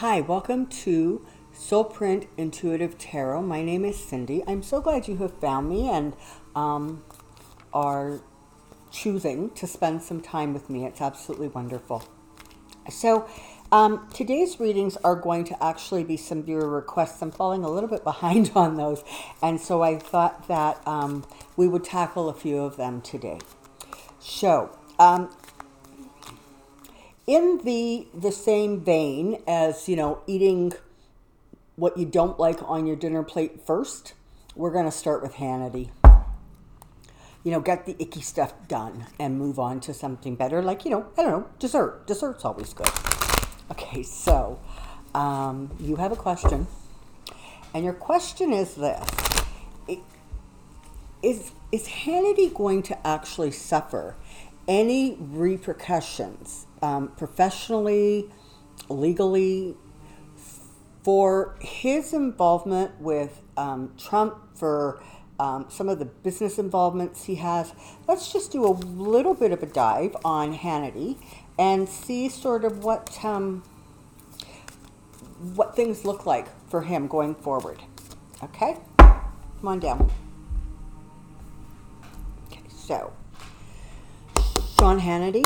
Hi, welcome to Soulprint Intuitive Tarot. My name is Cindy. I'm so glad you have found me and are choosing to spend some time with me. It's absolutely wonderful. So today's readings are going to actually be some viewer requests. I'm falling a little bit behind on those, and so I thought that we would tackle a few of them today. So in the same vein as, eating what you don't like on your dinner plate first, we're going to start with Hannity. Get the icky stuff done and move on to something better, like, I don't know, dessert. Dessert's always good. Okay, so you have a question, and your question is this. Is Hannity going to actually suffer any repercussions, professionally, legally, for his involvement with Trump, for some of the business involvements he has? Let's just do a little bit of a dive on Hannity and see sort of what things look like for him going forward. Okay? Come on down. Okay, so Sean Hannity.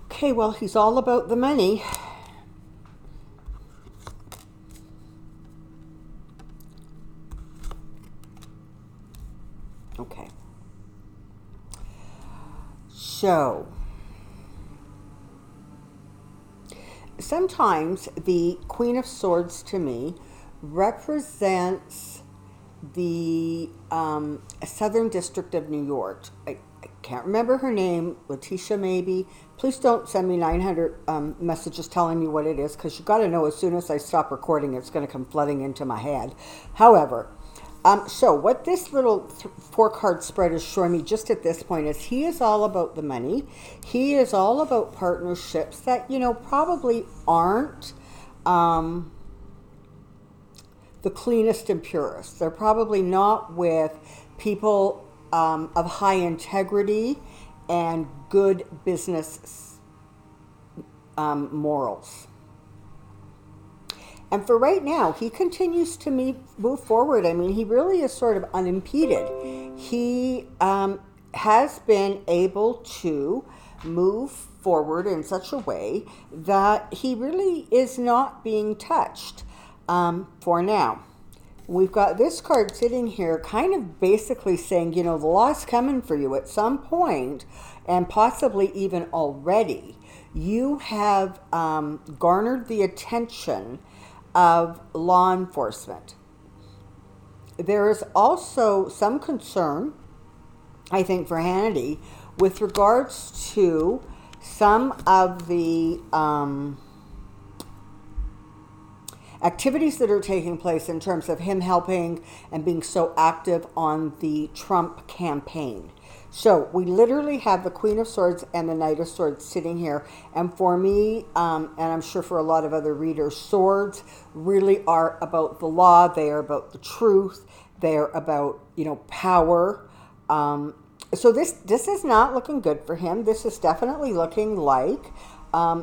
Okay, well, he's all about the money. Okay. So, sometimes the Queen of Swords to me represents the Southern District of New York. I can't remember her name, Letitia maybe. Please don't send me 900 messages telling me what it is, because you got to know as soon as I stop recording, it's going to come flooding into my head. However, so what this little 4-card spread is showing me just at this point is he is all about the money. He is all about partnerships that, probably aren't the cleanest and purest. They're probably not with people of high integrity and good business morals. And for right now, he continues to move forward. I mean, he really is sort of unimpeded. He has been able to move forward in such a way that he really is not being touched for now. We've got this card sitting here kind of basically saying, the law's coming for you at some point, and possibly even already. You have garnered the attention of law enforcement. There is also some concern, I think, for Hannity with regards to some of the activities that are taking place in terms of him helping and being so active on the Trump campaign. So we literally have the Queen of Swords and the Knight of Swords sitting here. And for me, and I'm sure for a lot of other readers, swords really are about the law. They are about the truth. They are about, power. So this is not looking good for him. This is definitely looking like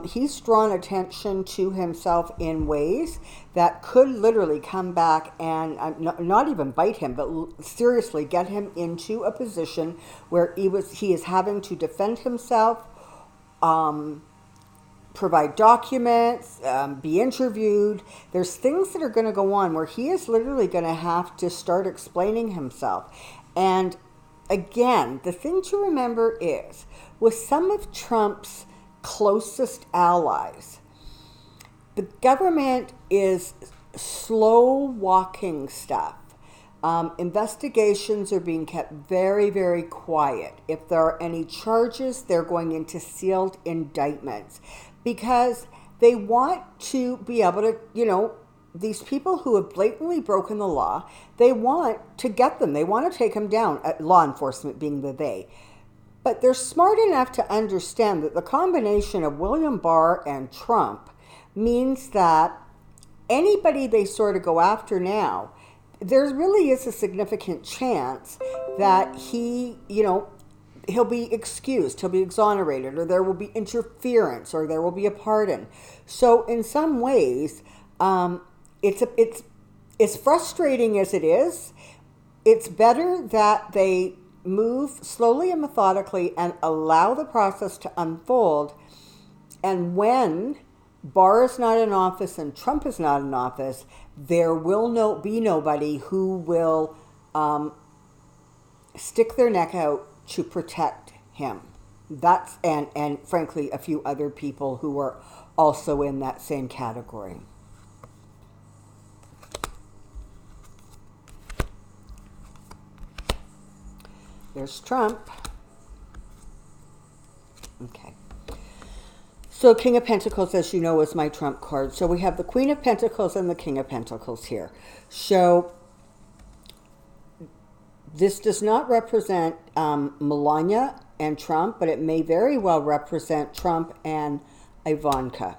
he's drawn attention to himself in ways that could literally come back and not even bite him, but seriously get him into a position where he is having to defend himself, provide documents, be interviewed. There's things that are going to go on where he is literally going to have to start explaining himself. And again, the thing to remember is, with some of Trump's closest allies, the government is slow walking stuff. Investigations are being kept very, very quiet. If there are any charges, they're going into sealed indictments because they want to be able to, these people who have blatantly broken the law, they want to get them. They want to take them down, law enforcement being the they. But they're smart enough to understand that the combination of William Barr and Trump means that anybody they sort of go after now, there really is a significant chance that he'll be excused, he'll be exonerated, or there will be interference, or there will be a pardon. So in some ways, it's as frustrating as it is. It's better that they move slowly and methodically and allow the process to unfold. And when Barr is not in office and Trump is not in office, there will be nobody who will stick their neck out to protect him. That's and frankly a few other people who are also in that same category. There's Trump. Okay. So King of Pentacles, as you know, is my Trump card. So we have the Queen of Pentacles and the King of Pentacles here. So this does not represent Melania and Trump, but it may very well represent Trump and Ivanka,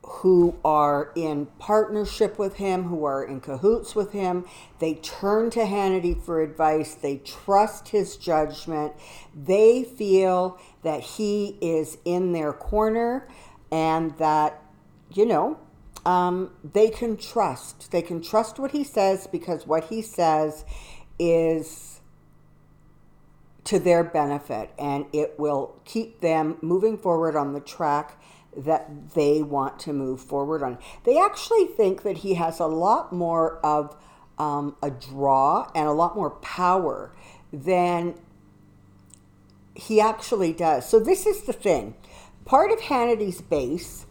who are in partnership with him, who are in cahoots with him. They turn to Hannity for advice. They trust his judgment. They feel that he is in their corner and that, they can trust. They can trust what he says because what he says is to their benefit and it will keep them moving forward on the track that they want to move forward on. They actually think that he has a lot more of a draw and a lot more power than he actually does. So this is the thing. Part of Hannity's base,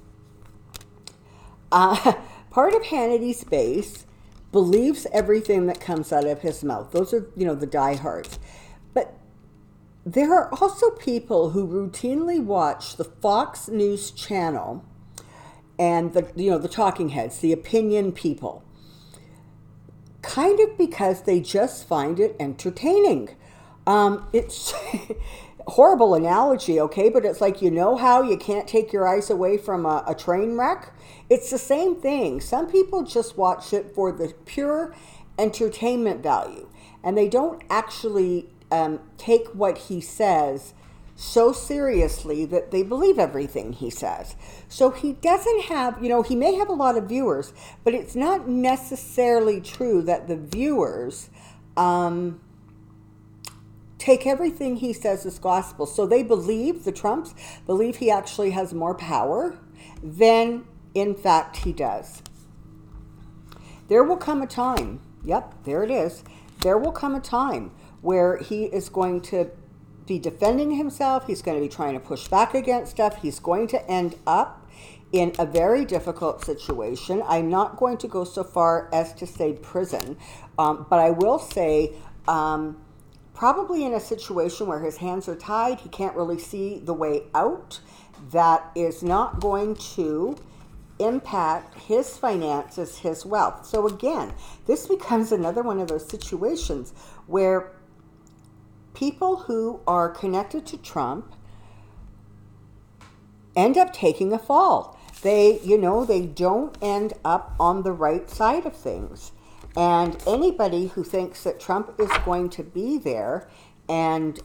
believes everything that comes out of his mouth. Those are, the diehards. But there are also people who routinely watch the Fox News channel and the talking heads, the opinion people, kind of because they just find it entertaining. It's horrible analogy, okay, but it's like, how you can't take your eyes away from a train wreck? It's the same thing. Some people just watch it for the pure entertainment value, and they don't actually take what he says so seriously that they believe everything he says. So he doesn't have, he may have a lot of viewers, but it's not necessarily true that the viewers take everything he says as gospel. So they believe, the Trumps believe he actually has more power than in fact he does. There will come a time, yep, there it is. There will come a time where he is going to be defending himself. He's going to be trying to push back against stuff. He's going to end up in a very difficult situation. I'm not going to go so far as to say prison, but I will say probably in a situation where his hands are tied, he can't really see the way out. That is not going to impact his finances, his wealth. So again, this becomes another one of those situations where people who are connected to Trump end up taking a fall. They don't end up on the right side of things. And anybody who thinks that Trump is going to be there and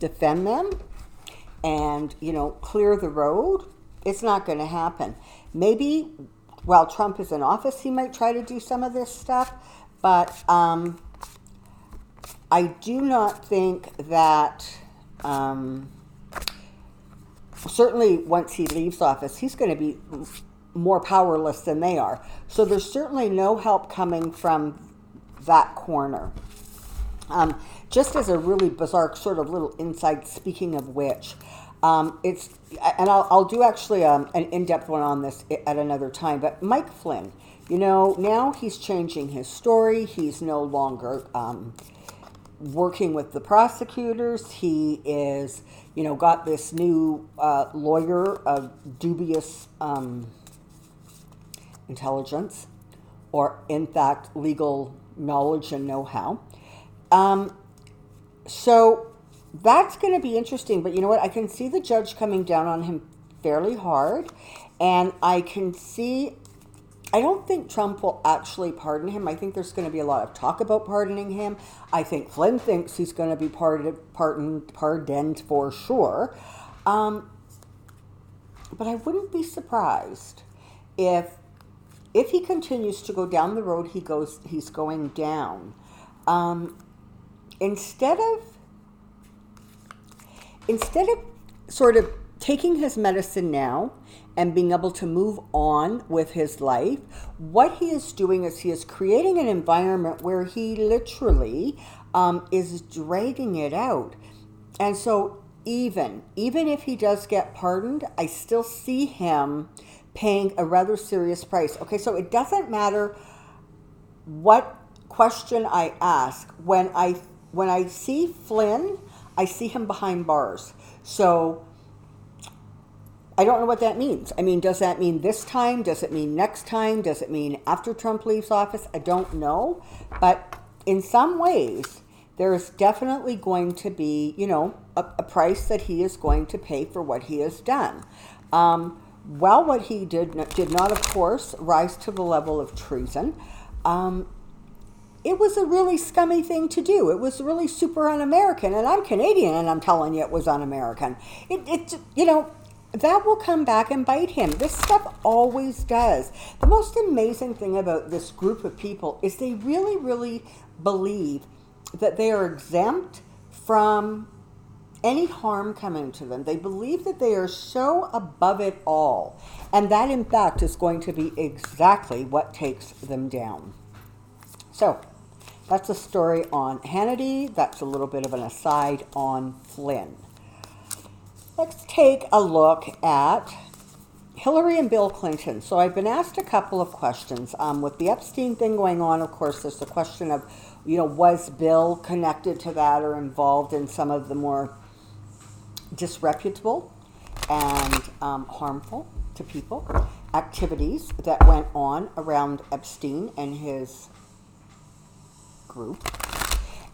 defend them and, clear the road, it's not going to happen. Maybe while Trump is in office, he might try to do some of this stuff, but I do not think that, certainly once he leaves office, he's going to be more powerless than they are. So there's certainly no help coming from that corner. Just as a really bizarre sort of little insight, speaking of which, I'll do actually an in-depth one on this at another time, but Mike Flynn, now he's changing his story. He's no longer working with the prosecutors. He is, got this new lawyer of dubious intelligence, or in fact, legal knowledge and know-how. So that's going to be interesting. But you know what? I can see the judge coming down on him fairly hard. And I can see, I don't think Trump will actually pardon him. I think there's going to be a lot of talk about pardoning him. I think Flynn thinks he's going to be pardoned for sure. But I wouldn't be surprised if he continues to go down the road he's going down. Instead of sort of taking his medicine now and being able to move on with his life, what he is doing is he is creating an environment where he literally is dragging it out. And so even if he does get pardoned, I still see him paying a rather serious price. Okay, so it doesn't matter what question I ask. When I see Flynn, I see him behind bars. So I don't know what that means. I mean, does that mean this time? Does it mean next time? Does it mean after Trump leaves office? I don't know. But in some ways, there is definitely going to be, a price that he is going to pay for what he has done. Well, what he did not, of course, rise to the level of treason. It was a really scummy thing to do. It was really super un-American. And I'm Canadian, and I'm telling you it was un-American. That will come back and bite him. This stuff always does. The most amazing thing about this group of people is they really, really believe that they are exempt from any harm coming to them. They believe that they are so above it all. And that, in fact, is going to be exactly what takes them down. So, that's a story on Hannity. That's a little bit of an aside on Flynn. Let's take a look at Hillary and Bill Clinton. So I've been asked a couple of questions. With the Epstein thing going on, of course, there's the question of, was Bill connected to that or involved in some of the more disreputable and harmful to people activities that went on around Epstein and his group.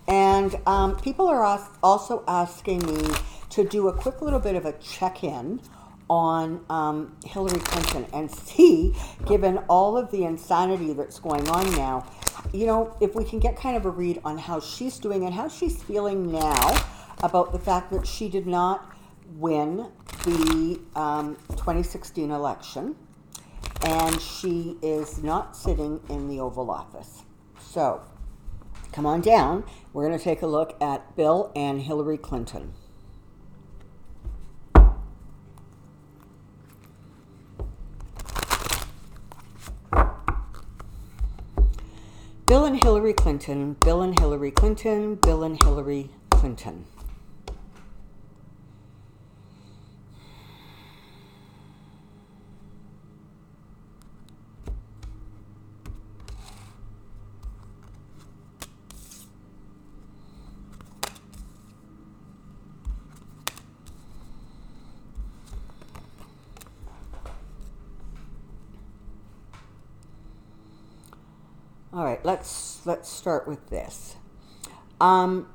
And people are also asking me to do a quick little bit of a check-in on Hillary Clinton and see, given all of the insanity that's going on now, if we can get kind of a read on how she's doing and how she's feeling now about the fact that she did not win the 2016 election and she is not sitting in the Oval Office. So, come on down. We're going to take a look at Bill and Hillary Clinton. Bill and Hillary Clinton, Bill and Hillary Clinton, Bill and Hillary Clinton. All right, let's start with this. It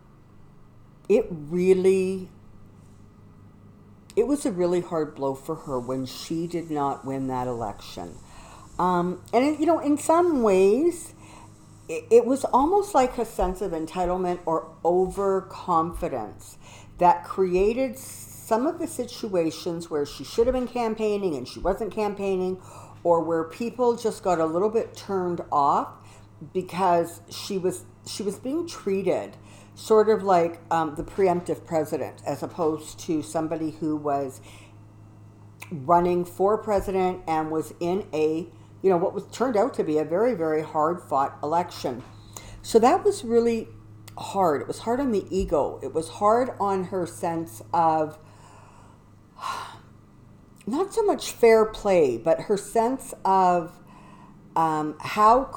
was a really hard blow for her when she did not win that election. In some ways, it was almost like a sense of entitlement or overconfidence that created some of the situations where she should have been campaigning and she wasn't campaigning, or where people just got a little bit turned off because she was being treated sort of like the preemptive president, as opposed to somebody who was running for president and was in a, what was turned out to be a very, very hard fought election. So that was really hard. It was hard on the ego. It was hard on her sense of not so much fair play, but her sense of how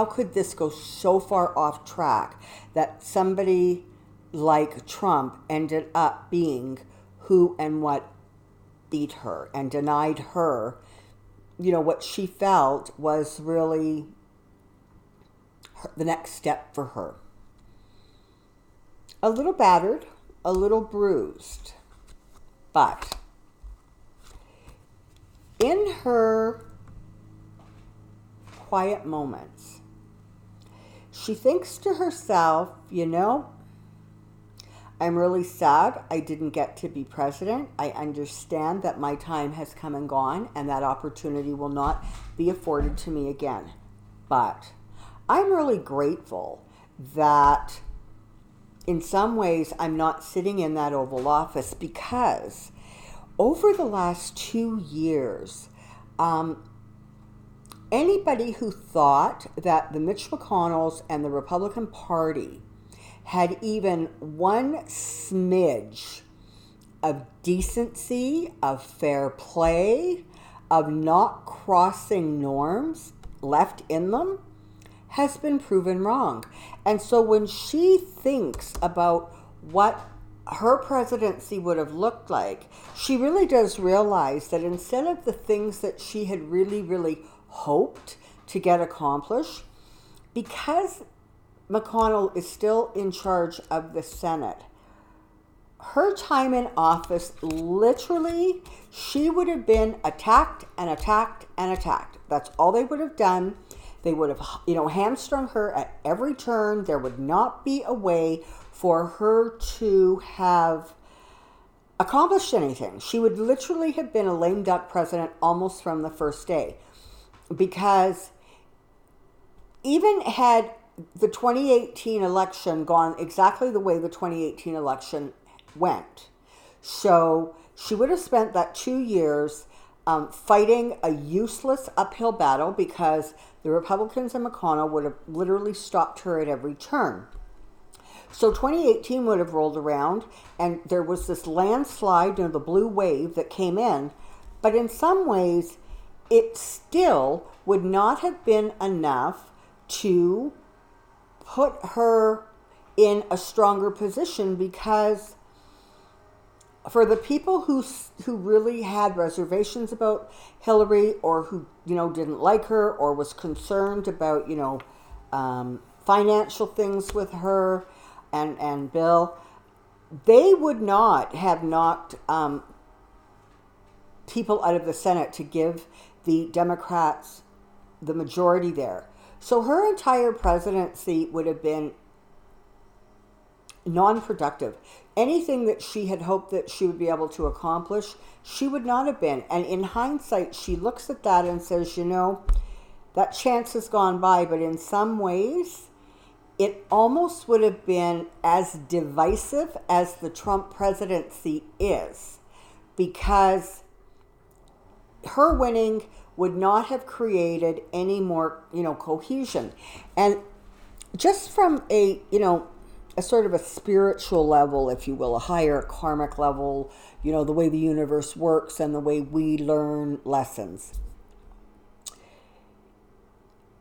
could this go so far off track that somebody like Trump ended up being who and what beat her and denied her, what she felt was really the next step for her. A little battered, a little bruised, but in her quiet moments, she thinks to herself, I'm really sad I didn't get to be president. I understand that my time has come and gone, and that opportunity will not be afforded to me again. But I'm really grateful that in some ways I'm not sitting in that Oval Office, because over the last 2 years, anybody who thought that the Mitch McConnells and the Republican Party had even one smidge of decency, of fair play, of not crossing norms left in them, has been proven wrong. And so when she thinks about what her presidency would have looked like, she really does realize that instead of the things that she had really, really hoped to get accomplished, because McConnell is still in charge of the Senate, her time in office, literally, she would have been attacked and attacked and attacked. That's all they would have done. They would have, hamstrung her at every turn. There would not be a way for her to have accomplished anything. She would literally have been a lame duck president almost from the first day. Because even had the 2018 election gone exactly the way the 2018 election went, so she would have spent that 2 years fighting a useless uphill battle, because the Republicans and McConnell would have literally stopped her at every turn. So 2018 would have rolled around, and there was this landslide, the blue wave that came in, but in some ways, it still would not have been enough to put her in a stronger position, because for the people who really had reservations about Hillary, or who didn't like her, or was concerned about financial things with her and Bill, they would not have knocked people out of the Senate to give the Democrats the majority there. So her entire presidency would have been non-productive. Anything that she had hoped that she would be able to accomplish, she would not have been. And in hindsight, she looks at that and says, that chance has gone by. But in some ways, it almost would have been as divisive as the Trump presidency is, because her winning would not have created any more, cohesion. And just from a sort of a spiritual level, if you will, a higher karmic level, the way the universe works and the way we learn lessons.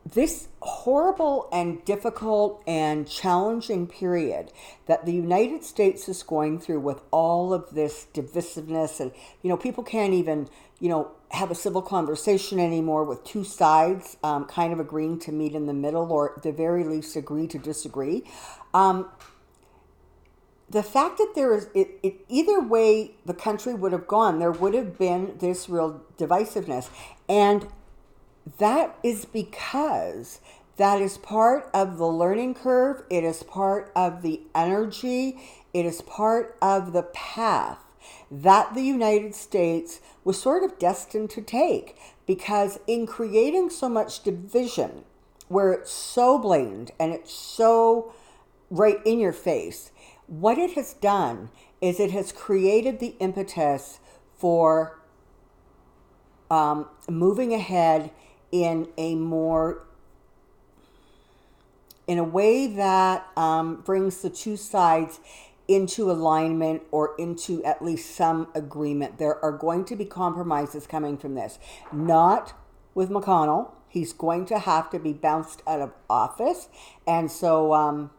This horrible and difficult and challenging period that the United States is going through, with all of this divisiveness, and people can't even have a civil conversation anymore, with two sides kind of agreeing to meet in the middle, or at the very least agree to disagree. The fact that there is, either way the country would have gone, there would have been this real divisiveness. And that is because that is part of the learning curve. It is part of the energy. It is part of the path that the United States was sort of destined to take. Because in creating so much division, where it's so blatant and it's so right in your face, what it has done is it has created the impetus for moving ahead in a way that brings the two sides into alignment, or into at least some agreement. There are going to be compromises coming from this. Not with McConnell. He's going to have to be bounced out of office. And so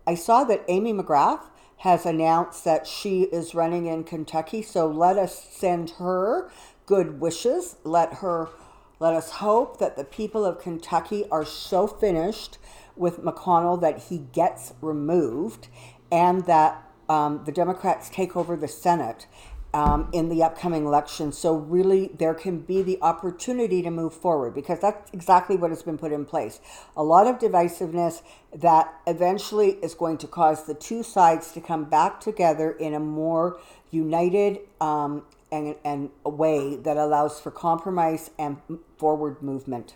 I saw that Amy McGrath has announced that she is running in Kentucky. So let us send her good wishes. Let us hope that the people of Kentucky are so finished with McConnell that he gets removed, and that the Democrats take over the Senate, in the upcoming election. So really there can be the opportunity to move forward, because that's exactly what has been put in place. A lot of divisiveness that eventually is going to cause the two sides to come back together in a more united and a way that allows for compromise and forward movement.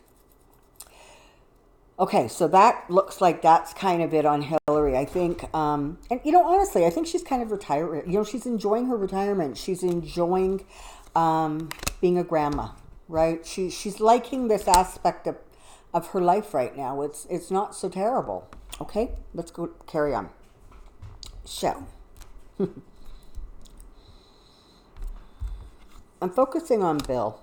Okay, so that looks like that's kind of it on Hillary. I think, and honestly, I think she's kind of retired. She's enjoying her retirement. She's enjoying being a grandma, right? She's liking this aspect of her life right now. It's not so terrible. Okay, let's go carry on. So, I'm focusing on Bill.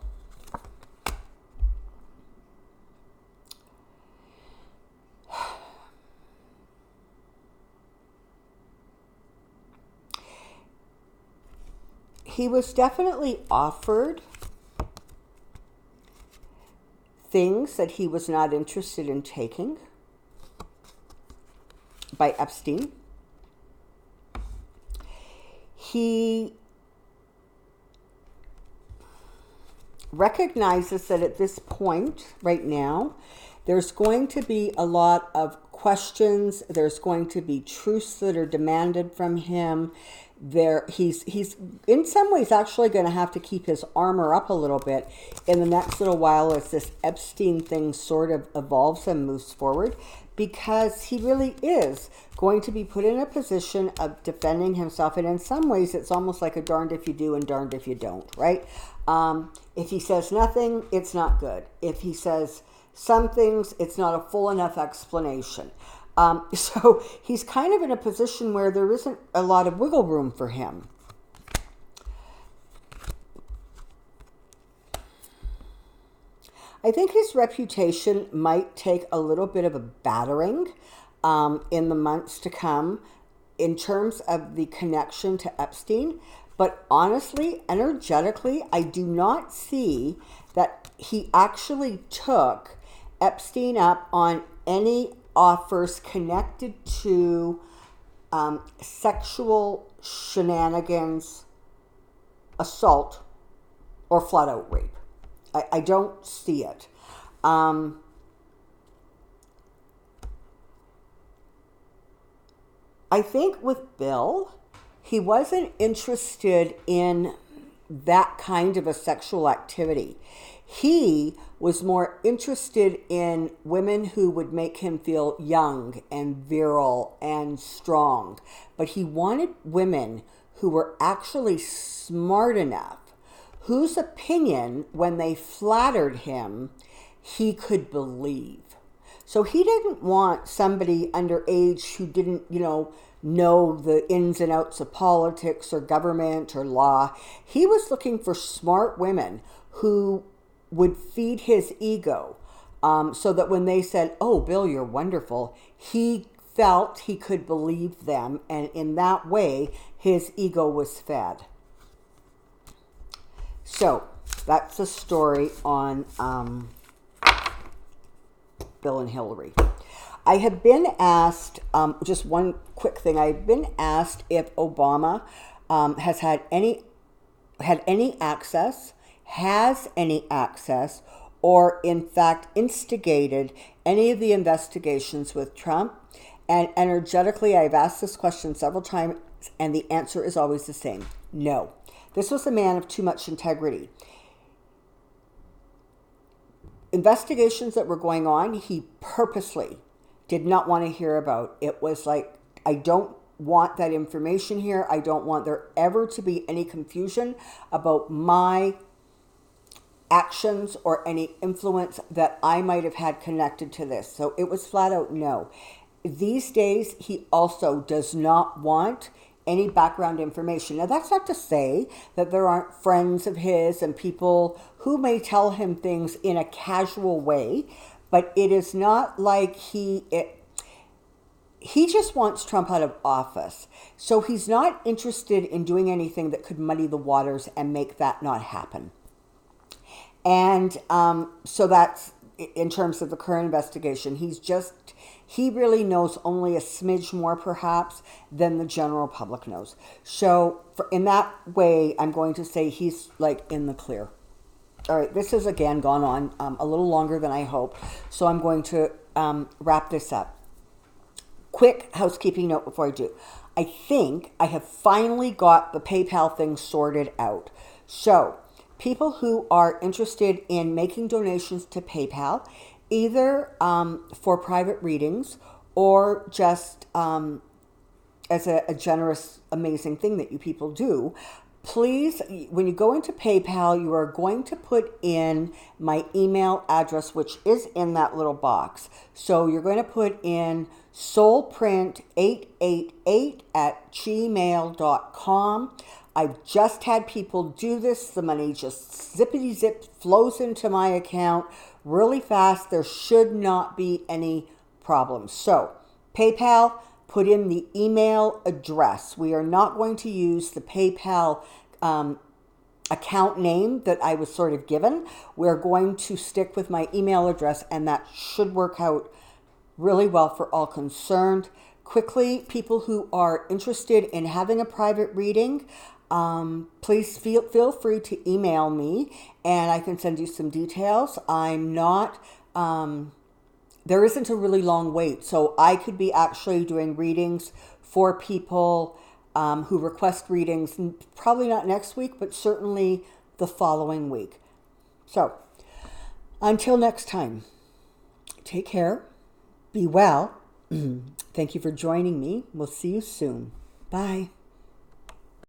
He was definitely offered things that he was not interested in taking by Epstein. He recognizes that at this point, right now, there's going to be a lot of questions. There's going to be truths that are demanded from him. He's in some ways actually going to have to keep his armor up a little bit in the next little while as this Epstein thing sort of evolves and moves forward, because he really is going to be put in a position of defending himself. And in some ways, it's almost like a darned if you do and darned if you don't, right? If he says nothing, it's not good. If he says some things, it's not a full enough explanation. So he's kind of in a position where there isn't a lot of wiggle room for him. I think his reputation might take a little bit of a battering in the months to come in terms of the connection to Epstein. But honestly, energetically, I do not see that he actually took Epstein up on any offers connected to sexual shenanigans, assault, or flat out rape. I don't see it. I think with Bill, he wasn't interested in that kind of a sexual activity. He was more interested in women who would make him feel young and virile and strong. But he wanted women who were actually smart enough, whose opinion, when they flattered him, he could believe. So he didn't want somebody underage who didn't, know the ins and outs of politics or government or law. He was looking for smart women who would feed his ego, so that when they said, "Oh, Bill, you're wonderful," he felt he could believe them, and in that way, his ego was fed. So that's the story on Bill and Hillary. I have been asked, just one quick thing, I've been asked if Obama has had any access, or in fact instigated any of the investigations with Trump. And energetically, I've asked this question several times, and the answer is always the same: no. This was a man of too much integrity. Investigations that were going on, he purposely did not want to hear about. It was like, I don't want that information here. I don't want there ever to be any confusion about my actions or any influence that I might have had connected to this. So it was flat out no. These days, he also does not want any background information. Now, that's not to say that there aren't friends of his and people who may tell him things in a casual way, but it is not like he just wants Trump out of office. So he's not interested in doing anything that could muddy the waters and make that not happen. And so that's in terms of the current investigation. He really knows only a smidge more perhaps than the general public knows. So in that way, I'm going to say he's like in the clear. All right, this has again gone on a little longer than I hoped, so I'm going to wrap this up. Quick housekeeping note before I do. I think I have finally got the PayPal thing sorted out. So people who are interested in making donations to PayPal, either for private readings or just as a generous, amazing thing that you people do, please, when you go into PayPal, you are going to put in my email address, which is in that little box. So you're going to put in soulprint888@gmail.com. I've just had people do this. The money just zippity zip flows into my account really fast. There should not be any problems. So PayPal, put in the email address. We are not going to use the PayPal account name that I was sort of given. We're going to stick with my email address, and that should work out really well for all concerned. Quickly, people who are interested in having a private reading, please feel free to email me, and I can send you some details. I'm not... there isn't a really long wait, so I could be actually doing readings for people who request readings, probably not next week, but certainly the following week. So, until next time, take care, be well. Thank you for joining me. We'll see you soon. Bye.